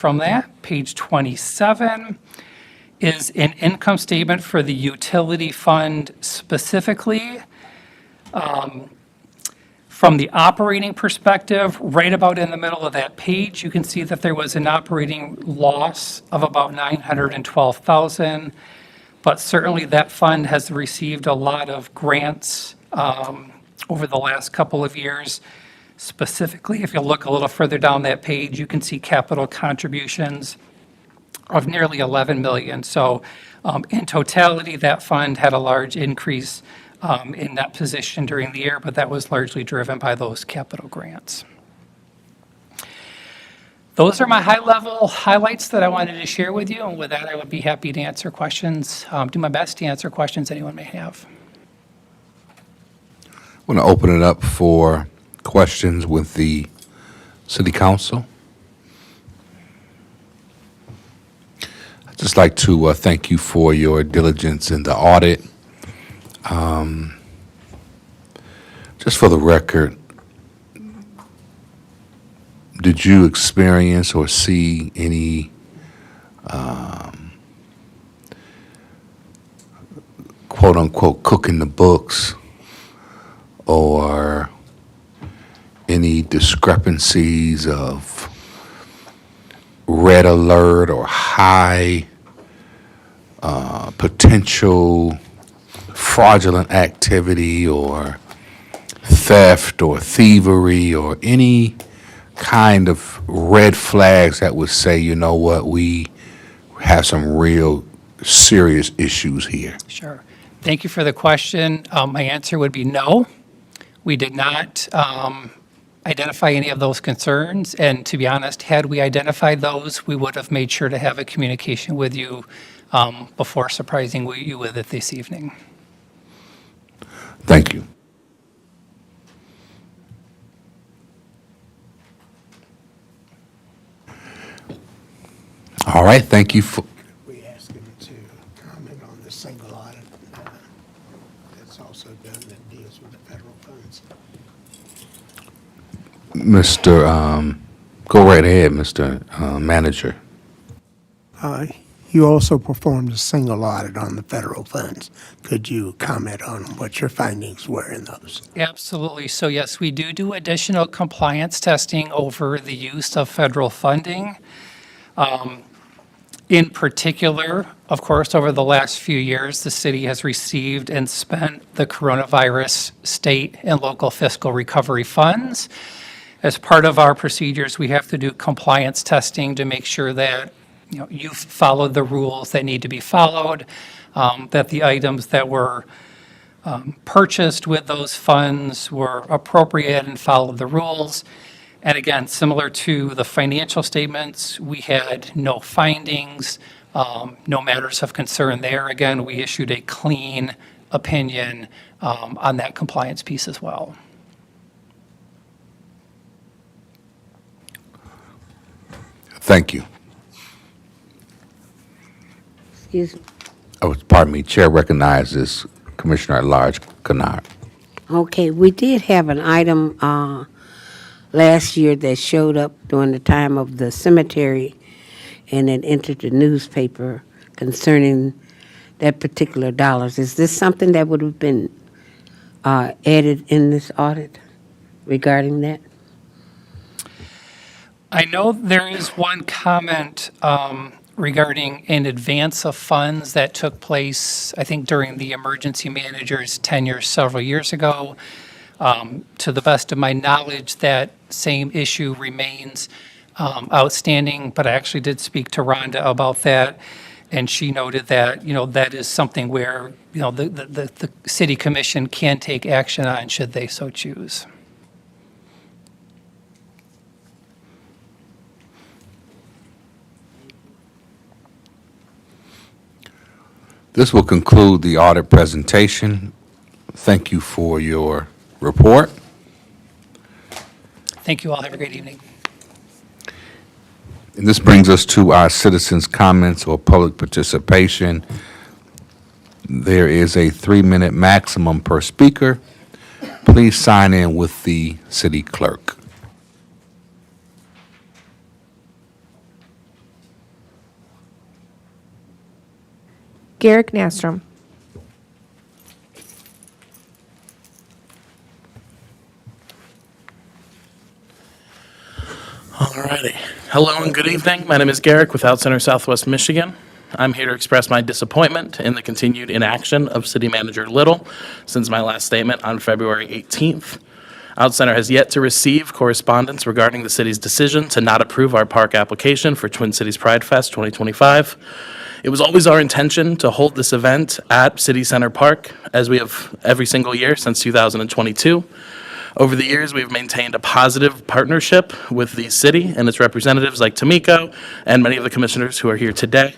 From that, page 27 is an income statement for the utility fund specifically. From the operating perspective, right about in the middle of that page, you can see that there was an operating loss of about $912,000. But certainly that fund has received a lot of grants over the last couple of years. Specifically, if you look a little further down that page, you can see capital contributions of nearly $11 million. So in totality, that fund had a large increase in that position during the year, but that was largely driven by those capital grants. Those are my high-level highlights that I wanted to share with you, and with that, I would be happy to answer questions, do my best to answer questions anyone may have. I want to open it up for questions with the City Council. I'd just like to thank you for your diligence in the audit. Just for the record, did you experience or see any quote-unquote cooking the books or any discrepancies of red alert or high potential fraudulent activity or theft or thievery or any kind of red flags that would say, you know what, we have some real serious issues here? Sure. Thank you for the question. My answer would be no. We did not identify any of those concerns. And to be honest, had we identified those, we would have made sure to have a communication with you before surprising you with it this evening. Thank you. All right, thank you for. We ask him to comment on the single audit that's also done that deals with the federal funds. Mr. Go right ahead, Mr. Manager. You also performed a single audit on the federal funds. Could you comment on what your findings were in those? Absolutely. So yes, we do additional compliance testing over the use of federal funding. In particular, of course, over the last few years, the city has received and spent the coronavirus state and local fiscal recovery funds. As part of our procedures, we have to do compliance testing to make sure that you've followed the rules that need to be followed, that the items that were purchased with those funds were appropriate and followed the rules. And again, similar to the financial statements, we had no findings, no matters of concern there. Again, we issued a clean opinion on that compliance piece as well. Thank you. Excuse me. Oh, pardon me. Chair recognizes Commissioner at Large Kennard. Okay, we did have an item last year that showed up during the time of the cemetery, and it entered the newspaper concerning that particular dollars. Is this something that would have been added in this audit regarding that? I know there is one comment regarding an advance of funds that took place, I think, during the emergency manager's tenure several years ago. To the best of my knowledge, that same issue remains outstanding, but I actually did speak to Rhonda about that, and she noted that, that is something where, the city commission can take action on should they so choose. This will conclude the audit presentation. Thank you for your report. Thank you all. Have a great evening. And this brings us to our citizens' comments or public participation. There is a 3-minute maximum per speaker. Please sign in with the city clerk. Garrick Nastrom. Alrighty. Hello and good evening. My name is Garrick with Out Center Southwest Michigan. I'm here to express my disappointment in the continued inaction of City Manager Little since my last statement on February 18th. Out Center has yet to receive correspondence regarding the city's decision to not approve our park application for Twin Cities Pride Fest 2025. It was always our intention to hold this event at City Center Park, as we have every single year since 2022. Over the years, we've maintained a positive partnership with the city and its representatives like Tamiko and many of the commissioners who are here today.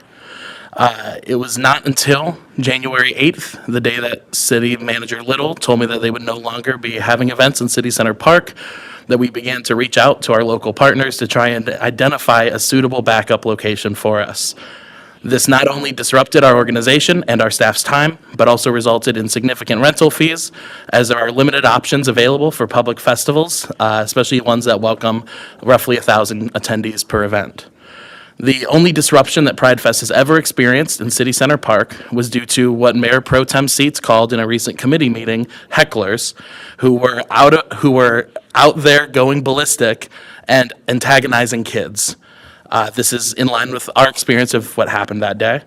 It was not until January 8th, the day that City Manager Little told me that they would no longer be having events in City Center Park, that we began to reach out to our local partners to try and identify a suitable backup location for us. This not only disrupted our organization and our staff's time, but also resulted in significant rental fees, as there are limited options available for public festivals, especially ones that welcome roughly 1,000 attendees per event. The only disruption that Pride Fest has ever experienced in City Center Park was due to what Mayor Pro Tem Seats called in a recent committee meeting, hecklers, who were out there going ballistic and antagonizing kids. This is in line with our experience of what happened that day.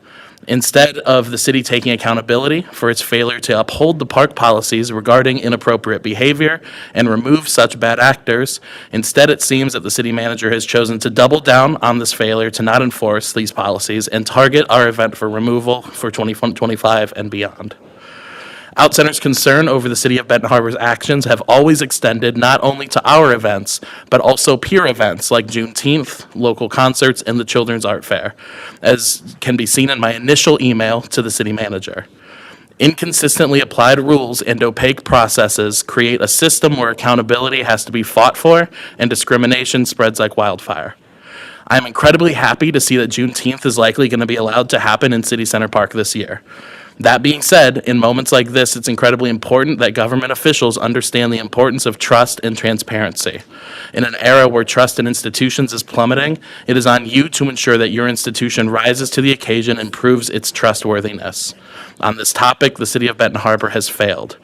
Instead of the city taking accountability for its failure to uphold the park policies regarding inappropriate behavior and remove such bad actors, instead it seems that the city manager has chosen to double down on this failure to not enforce these policies and target our event for removal for 2025 and beyond. Out Center's concern over the City of Benton Harbor's actions have always extended not only to our events, but also peer events like Juneteenth, local concerts, and the Children's Art Fair, as can be seen in my initial email to the city manager. Inconsistently applied rules and opaque processes create a system where accountability has to be fought for and discrimination spreads like wildfire. I'm incredibly happy to see that Juneteenth is likely going to be allowed to happen in City Center Park this year. That being said, in moments like this, it's incredibly important that government officials understand the importance of trust and transparency. In an era where trust in institutions is plummeting, it is on you to ensure that your institution rises to the occasion and proves its trustworthiness. On this topic, the City of Benton Harbor has failed.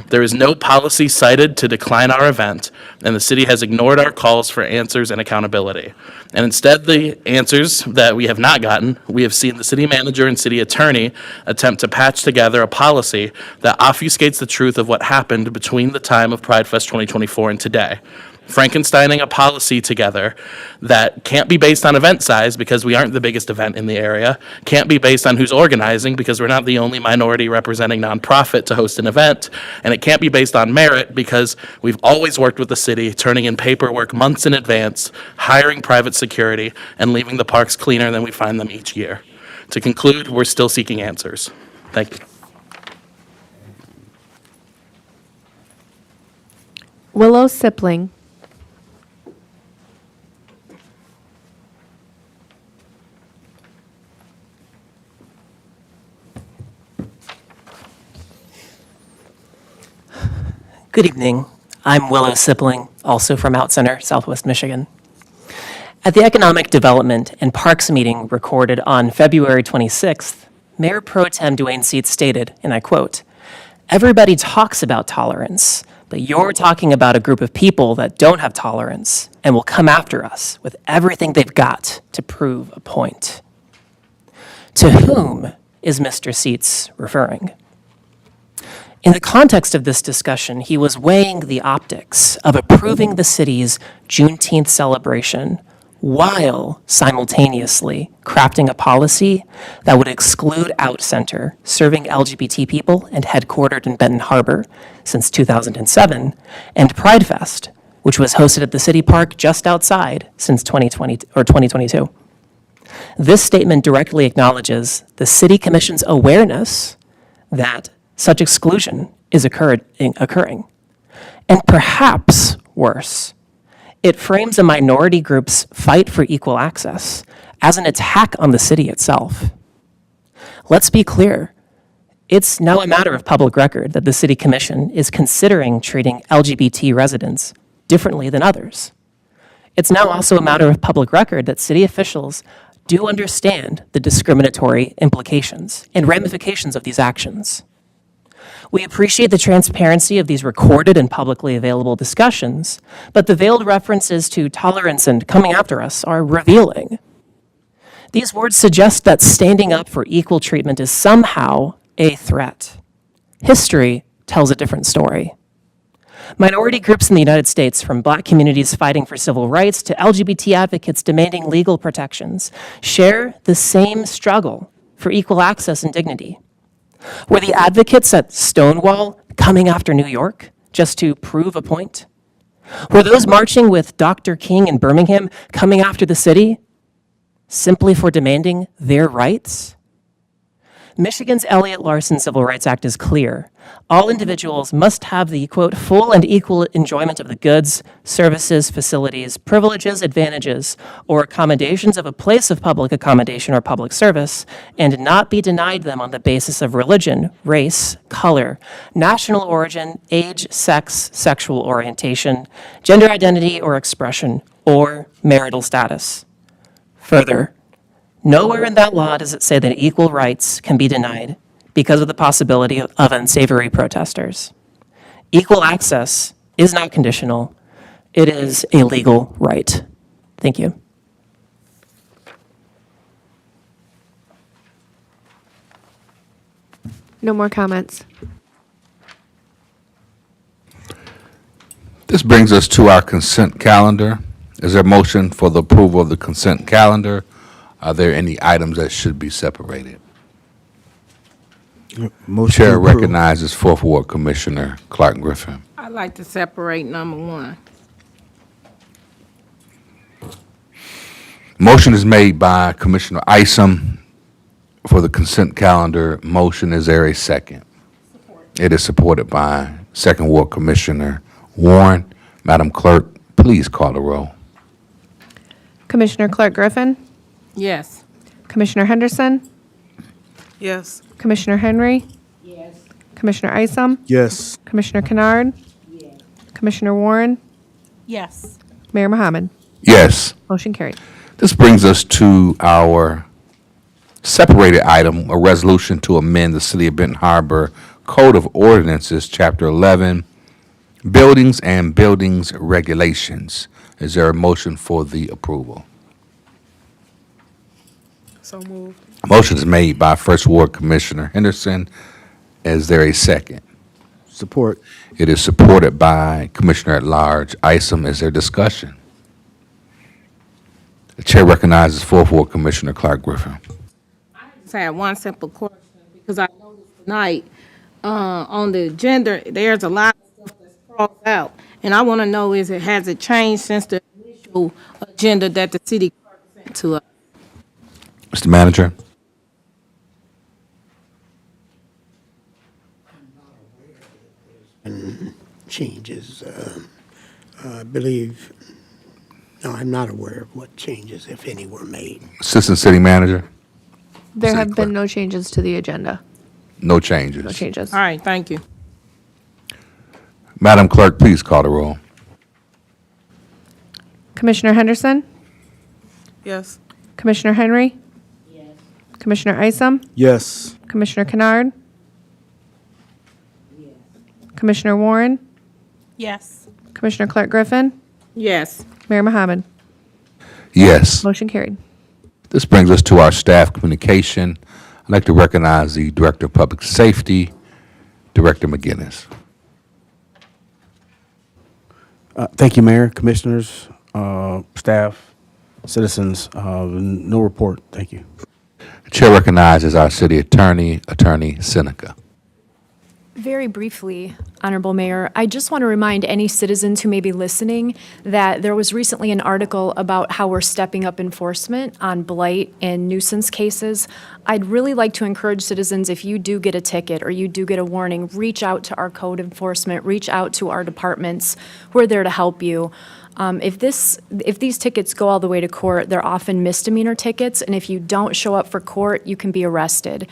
There is no policy cited to decline our event, and the city has ignored our calls for answers and accountability. And instead, the answers that we have not gotten, we have seen the city manager and city attorney attempt to patch together a policy that obfuscates the truth of what happened between the time of Pride Fest 2024 and today. Frankensteining a policy together that can't be based on event size because we aren't the biggest event in the area, can't be based on who's organizing because we're not the only minority representing nonprofit to host an event, and it can't be based on merit because we've always worked with the city, turning in paperwork months in advance, hiring private security, and leaving the parks cleaner than we find them each year. To conclude, we're still seeking answers. Thank you. Willow Sipling. Good evening. I'm Willow Sipling, also from Out Center, Southwest Michigan. At the Economic Development and Parks meeting recorded on February 26th, Mayor Pro Tem Dwayne Seats stated, and I quote, "Everybody talks about tolerance, but you're talking about a group of people that don't have tolerance and will come after us with everything they've got to prove a point." To whom is Mr. Seats referring? In the context of this discussion, he was weighing the optics of approving the city's Juneteenth celebration while simultaneously crafting a policy that would exclude Out Center, serving LGBT people and headquartered in Benton Harbor since 2007, and Pride Fest, which was hosted at the city park just outside since 2022. This statement directly acknowledges the City Commission's awareness that such exclusion is occurring. And perhaps worse, it frames a minority group's fight for equal access as an attack on the city itself. Let's be clear. It's now a matter of public record that the City Commission is considering treating LGBT residents differently than others. It's now also a matter of public record that city officials do understand the discriminatory implications and ramifications of these actions. We appreciate the transparency of these recorded and publicly available discussions, but the veiled references to tolerance and coming after us are revealing. These words suggest that standing up for equal treatment is somehow a threat. History tells a different story. Minority groups in the United States, from Black communities fighting for civil rights to LGBT advocates demanding legal protections, share the same struggle for equal access and dignity. Were the advocates at Stonewall coming after New York just to prove a point? Were those marching with Dr. King in Birmingham coming after the city simply for demanding their rights? Michigan's Elliott Larson Civil Rights Act is clear. All individuals must have the, quote, full and equal enjoyment of the goods, services, facilities, privileges, advantages, or accommodations of a place of public accommodation or public service, and not be denied them on the basis of religion, race, color, national origin, age, sex, sexual orientation, gender identity or expression, or marital status. Further, nowhere in that law does it say that equal rights can be denied because of the possibility of unsavory protesters. Equal access is not conditional. It is a legal right. Thank you. No more comments. This brings us to our consent calendar. Is there a motion for the approval of the consent calendar? Are there any items that should be separated? Motion Chair to approve. recognizes Fourth Ward Commissioner Clark Griffin. I'd like to separate number one. Motion is made by Commissioner Isom for the consent calendar motion. Is there a second? It is supported by Second Ward Commissioner Warren. Madam Clerk, please call the roll. Commissioner Clark Griffin, Yes. Commissioner Henderson, Yes. Commissioner Henry. Yes. Commissioner Isom, Yes. Commissioner Kennard. Yes. Commissioner Warren, Yes. Mayor Mohammed. Yes. Motion carried. This brings us to our separated item, a resolution to amend the City of Benton Harbor Code of Ordinances, Chapter 11, Buildings and Buildings Regulations. Is there a motion for the approval? So moved. Motion is made by First Ward Commissioner Henderson. Is there a second? Support. It is supported by Commissioner at Large Isom. Is there discussion? The chair recognizes Fourth Ward Commissioner Clark Griffin. Just had one simple question, because I noticed tonight, on the agenda, there's a lot of stuff that's crossed out. And I want to know, has it changed since the initial agenda that the city clerk sent to us? Mr. Manager? Changes, I believe, no, I'm not aware of what changes, if any, were made. Assistant City Manager? There City have Clerk. been no changes to the agenda. No changes. No changes. All right, thank you. Madam Clerk, please call the roll. Commissioner Henderson, Yes. Commissioner Henry. Yes. Commissioner Isom, Yes. Commissioner Kennard. Yes. Commissioner Warren, Yes. Commissioner Clark Griffin, Yes. Mayor Mohammed. Yes. Motion carried. This brings us to our staff communication. I'd like to recognize the Director of Public Safety, Director McGinnis. Thank you, Mayor, Commissioners, staff, citizens. No report. Thank you. The chair recognizes our City Attorney, Attorney Seneca. Very briefly, Honorable Mayor, I just want to remind any citizens who may be listening that there was recently an article about how we're stepping up enforcement on blight and nuisance cases. I'd really like to encourage citizens, if you do get a ticket or you do get a warning, reach out to our code enforcement, reach out to our departments. We're there to help you. If these tickets go all the way to court, they're often misdemeanor tickets, and if you don't show up for court, you can be arrested.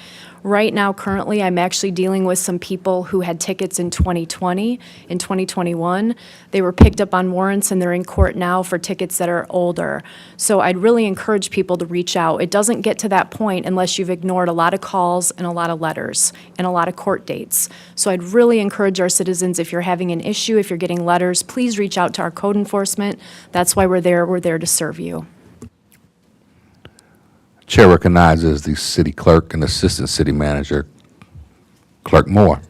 Right now, currently, I'm actually dealing with some people who had tickets in 2020, in 2021. They were picked up on warrants and they're in court now for tickets that are older. So I'd really encourage people to reach out. It doesn't get to that point unless you've ignored a lot of calls and a lot of letters and a lot of court dates. So I'd really encourage our citizens, if you're having an issue, if you're getting letters, please reach out to our code enforcement. That's why we're there. We're there to serve you. Chair recognizes the city clerk and assistant city manager, Clerk Moore.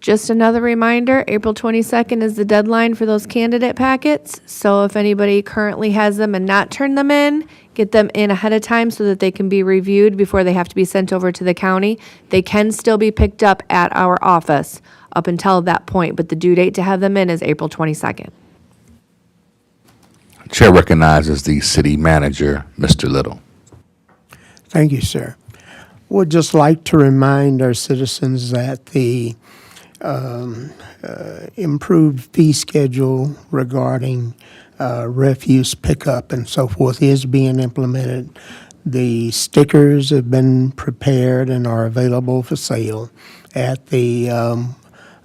Just another reminder, April 22nd is the deadline for those candidate packets. So if anybody currently has them and not turned them in, get them in ahead of time so that they can be reviewed before they have to be sent over to the county. They can still be picked up at our office up until that point, but the due date to have them in is April 22nd. Chair recognizes the city manager, Mr. Little. Thank you, sir. Would just like to remind our citizens that the improved fee schedule regarding refuse pickup and so forth is being implemented. The stickers have been prepared and are available for sale at the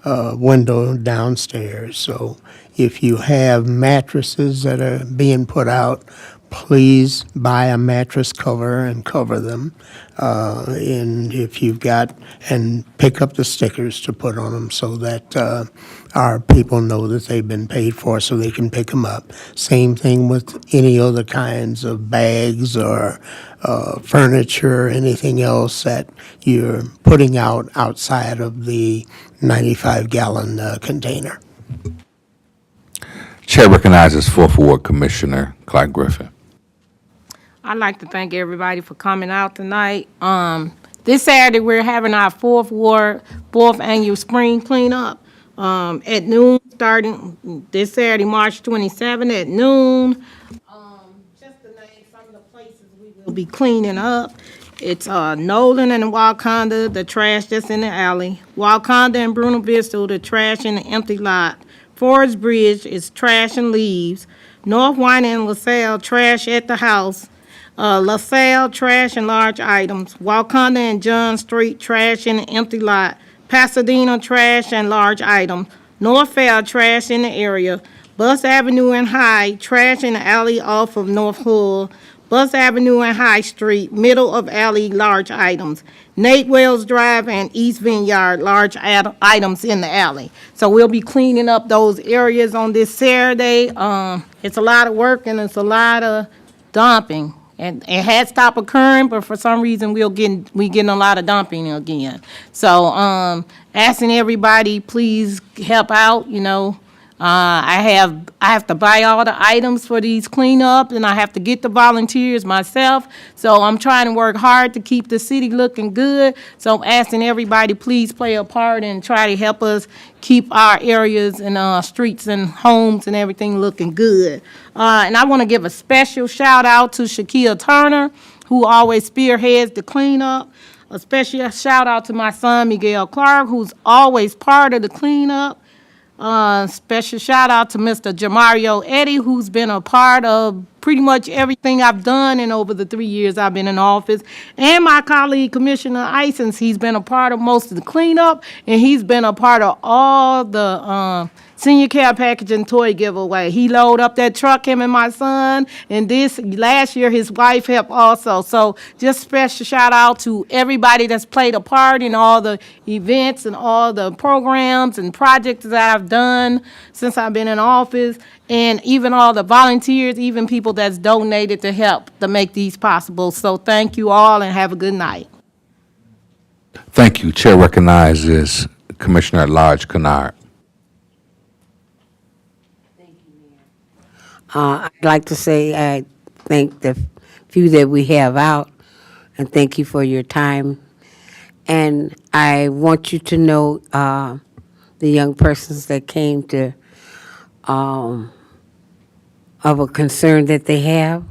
window downstairs. So if you have mattresses that are being put out, please buy a mattress cover and cover them. And if you've got, and pick up the stickers to put on them so that our people know that they've been paid for so they can pick them up. Same thing with any other kinds of bags or furniture, anything else that you're putting out outside of the 95-gallon container. Chair recognizes Fourth Ward Commissioner Clark Griffin. I'd like to thank everybody for coming out tonight. This Saturday, we're having our fourth annual spring cleanup at noon, starting this Saturday, March 27 at noon. Just to name some of the places we will be cleaning up. It's Nolan and Wakanda, the trash that's in the alley. Wakanda and Bruno Vista, the trash in the empty lot. Forest Bridge is trash and leaves. North Wine and LaSalle, trash at the house. LaSalle, trash and large items. Wakanda and John Street, trash in the empty lot. Pasadena, trash and large items. Northfield, trash in the area. Bus Avenue and High, trash in the alley off of North Hull. Bus Avenue and High Street, middle of alley, large items. Nate Wells Drive and East Vineyard, large items in the alley. So we'll be cleaning up those areas on this Saturday. It's a lot of work and it's a lot of dumping. And it had stopped occurring, but for some reason we getting a lot of dumping again. So asking everybody, please help out, you know. I have to buy all the items for these cleanups, and I have to get the volunteers myself. So I'm trying to work hard to keep the city looking good. So I'm asking everybody, please play a part and try to help us keep our areas and streets and homes and everything looking good. And I want to give a special shout out to Shaquille Turner, who always spearheads the cleanup. A special shout out to my son, Miguel Clark, who's always part of the cleanup. Special shout out to Mr. Jamario Eddy, who's been a part of pretty much everything I've done in over the 3 years I've been in office. And my colleague, Commissioner Isons, he's been a part of most of the cleanup, and he's been a part of all the senior care package and toy giveaway. He loaded up that truck, him and my son, and last year his wife helped also. So just special shout out to everybody that's played a part in all the events and all the programs and projects that I've done since I've been in office, and even all the volunteers, even people that's donated to help to make these possible. So thank you all and have a good night. Thank you. Chair recognizes Commissioner at Large Kennard. I'd like to say I thank the few that we have out, and thank you for your time. And I want you to know the young persons that came to of a concern that they have.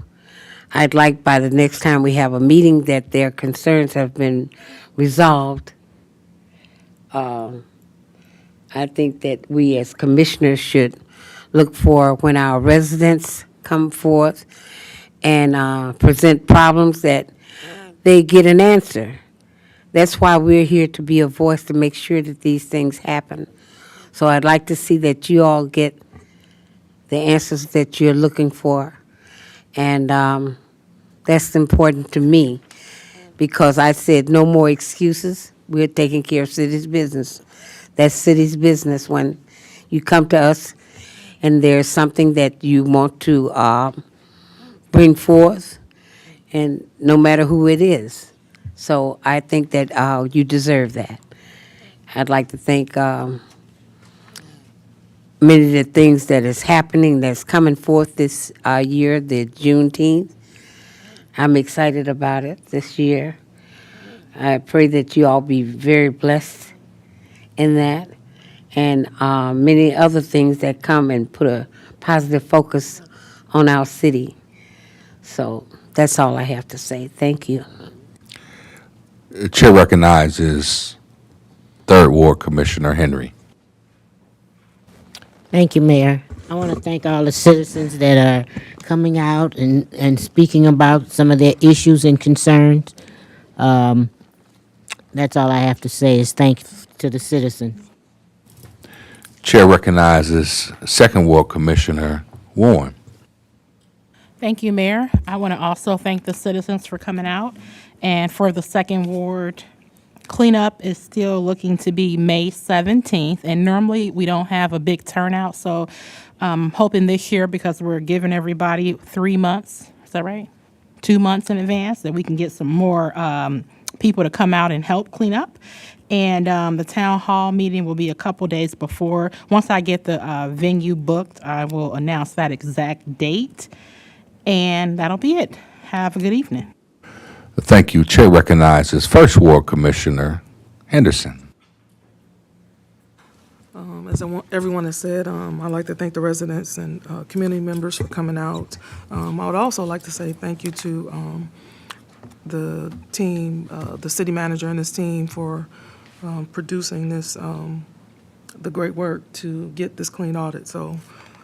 I'd like by the next time we have a meeting that their concerns have been resolved. I think that we as commissioners should look for when our residents come forth and present problems that they get an answer. That's why we're here, to be a voice to make sure that these things happen. So I'd like to see that you all get the answers that you're looking for. And that's important to me, because I said no more excuses. We're taking care of city's business. That's city's business. When you come to us and there's something that you want to bring forth, and no matter who it is. So I think that you deserve that. I'd like to thank many of the things that is happening, that's coming forth this year, the Juneteenth. I'm excited about it this year. I pray that you all be very blessed in that, and many other things that come and put a positive focus on our city. So that's all I have to say. Thank you. The chair recognizes Third Ward Commissioner Henry. Thank you, Mayor. I want to thank all the citizens that are coming out and speaking about some of their issues and concerns. That's all I have to say, is thanks to the citizens. Chair recognizes Second Ward Commissioner Warren. Thank you, Mayor. I want to also thank the citizens for coming out. And for the Second Ward, cleanup is still looking to be May 17th. And normally, we don't have a big turnout. So I'm hoping this year, because we're giving everybody 3 months, is that right? 2 months in advance, that we can get some more people to come out and help clean up. And the town hall meeting will be a couple days before. Once I get the venue booked, I will announce that exact date. And that'll be it. Have a good evening. Thank you. Chair recognizes First Ward Commissioner Henderson. As everyone has said, I'd like to thank the residents and community members for coming out. I would also like to say thank you to the team, the city manager and his team, for producing this, the great work to get this clean audit. So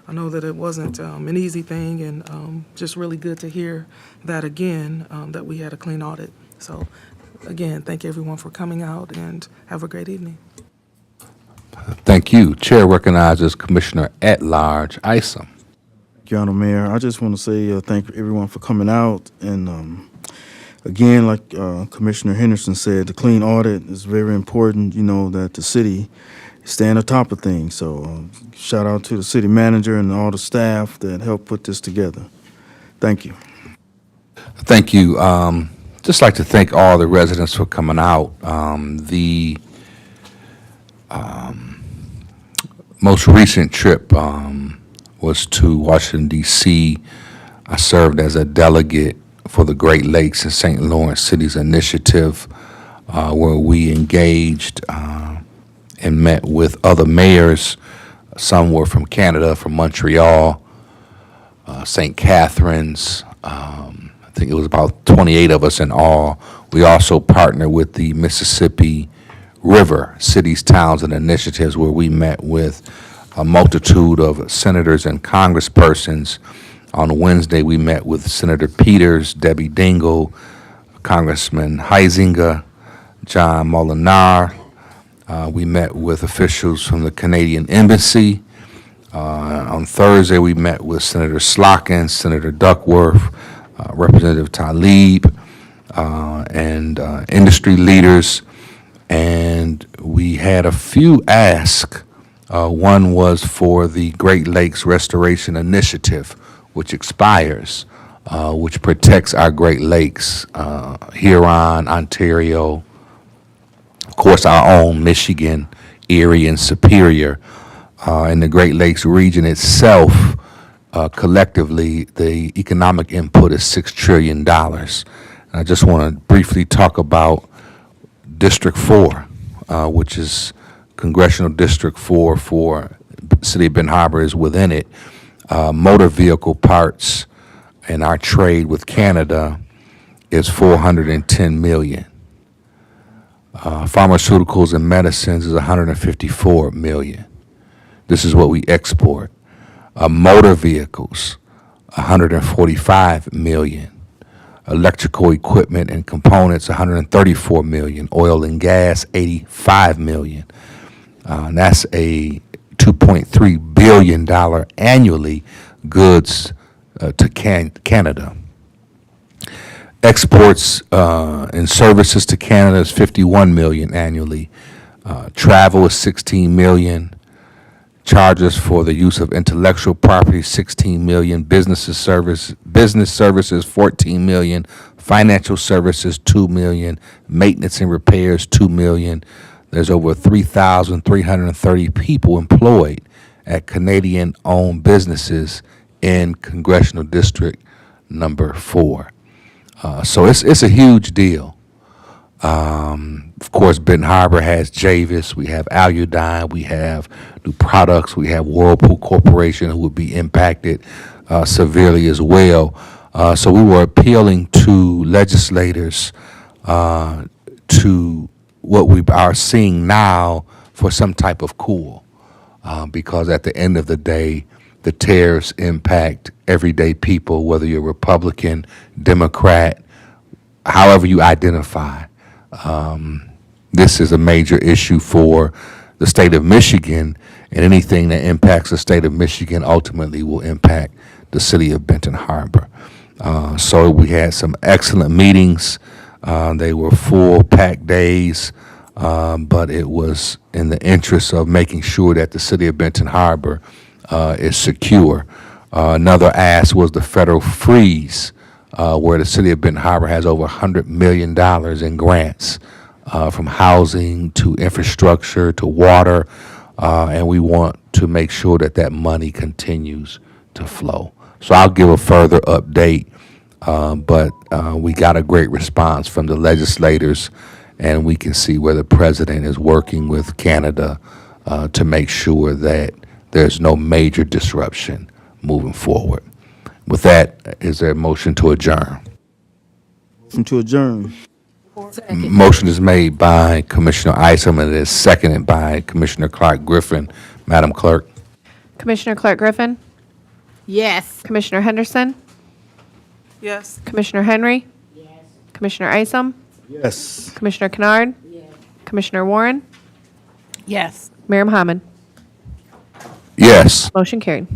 I know that it wasn't an easy thing, and just really good to hear that again, that we had a clean audit. So again, thank everyone for coming out, and have a great evening. Thank you. Chair recognizes Commissioner at-large Isom. Thank you, Honor Mayor. I just want to say thank everyone for coming out. And again, like Commissioner Henderson said, the clean audit is very important, that the city stay on the top of things. So shout out to the city manager and all the staff that helped put this together. Thank you. Thank you. Just like to thank all the residents for coming out. The most recent trip was to Washington, D.C. I served as a delegate for the Great Lakes and St. Lawrence Cities Initiative, where we engaged and met with other mayors. Some were from Canada, from Montreal, St. Catharines. I think it was about 28 of us in all. We also partnered with the Mississippi River Cities, Towns, and Initiatives, where we met with a multitude of senators and congresspersons. On Wednesday, we met with Senator Peters, Debbie Dingell, Congressman Huizenga, John Molinar. We met with officials from the Canadian Embassy. On Thursday, we met with Senator Slotkin, Senator Duckworth, Representative Tlaib, and industry leaders. And we had a few asks. One was for the Great Lakes Restoration Initiative, which expires, which protects our Great Lakes, Huron, Ontario, of course, our own Michigan, Erie, and Superior. In the Great Lakes region itself, collectively, the economic input is $6 trillion. I just want to briefly talk about District 4, which is Congressional District 4 for City of Benton Harbor is within it. Motor vehicle parts and our trade with Canada is $410 million. Pharmaceuticals and medicines is $154 million. This is what we export. Motor vehicles, $145 million. electrical equipment and components, $134 million. Oil and gas, $85 million. That's a $2.3 billion annually goods to Canada. Exports and services to Canada is $51 million annually. Travel is $16 million. Charges for the use of intellectual property, $16 million. Business services, $14 million. Financial services, $2 million. Maintenance and repairs, $2 million. There's over 3,330 people employed at Canadian-owned businesses in Congressional District Number 4. So it's a huge deal. Of course, Benton Harbor has Javis, we have Aludyne, we have New Products, we have Whirlpool Corporation, who would be impacted severely as well. So we were appealing to legislators to what we are seeing now for some type of cool, because at the end of the day, the tariffs impact everyday people, whether you're Republican, Democrat, however you identify. This is a major issue for the state of Michigan, and anything that impacts the state of Michigan ultimately will impact the city of Benton Harbor. So we had some excellent meetings. They were full, packed days, but it was in the interest of making sure that the city of Benton Harbor is secure. Another ask was the federal freeze, where the city of Benton Harbor has over $100 million in grants, from housing to infrastructure to water, and we want to make sure that that money continues to flow. So I'll give a further update, but we got a great response from the legislators, and we can see where the president is working with Canada to make sure that there's no major disruption moving forward. With that, is there a motion to adjourn? Motion to adjourn. Motion is made by Commissioner Isom and it is seconded by Commissioner Clark Griffin. Madam Clerk? Commissioner Clark Griffin, Yes. Commissioner Henderson, Yes. Commissioner Henry, Commissioner Isom, Yes. Commissioner Kennard, Commissioner Warren, Yes. Mayor Mohammed. Yes. Motion carried.